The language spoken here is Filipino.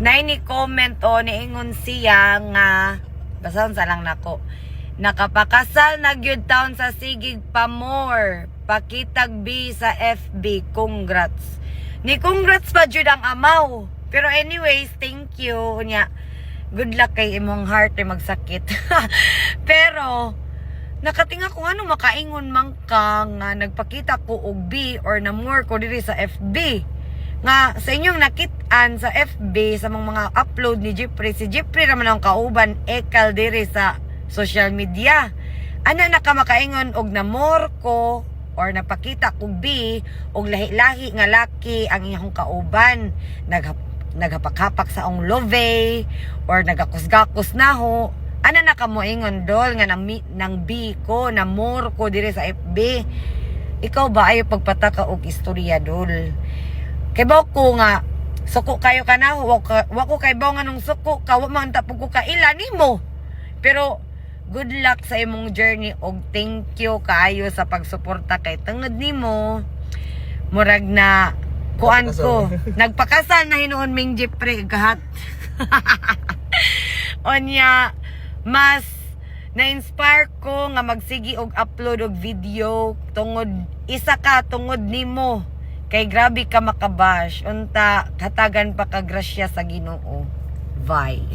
Nay ni comment o niingon siya nga basahan sa lang nako. Nakapakasal na gyud taon sa sigig pa more. Pakitag B sa FB. Congrats. Ni congrats pa jud ang amaw. Pero anyways, thank you. Nya, good luck kay imong heart ay magsakit. Pero nakatinga ko ano makaingon man ka nga nagpakita ko og B or na more ko diri sa FB. Nga sa inyong nakitaan sa FB sa mga upload ni Jeffrey. Si Jeffrey naman ang kauban ekal diri sa social media. Ano nakamakaingon og na more ko or napakita ko B og lahi-lahi nga laki ang iyang kauban. Naghapak-hapak sa ong love or nagakus-gakus na ho. Ano nakamoingon dol nga nang B ko na more ko diri sa FB. Ikaw ba ayo pagpataka og istorya dol? Kay baw ko nga suko kayo ka na wa ko kay baw nga nung suko ka wa man ta pug ko kaila nimo. Pero good luck sa imong journey og thank you kaayo sa pagsuporta kay tungod nimo. Murag na kuan ko nagpakasal na hinuon ming Jeffrey gahat. Onya mas na-inspire ko nga magsigi og upload og video tungod isa ka tungod nimo. Kay grabe ka makabash. Unta, katagan pa ka grasya sa Ginoo. Bye.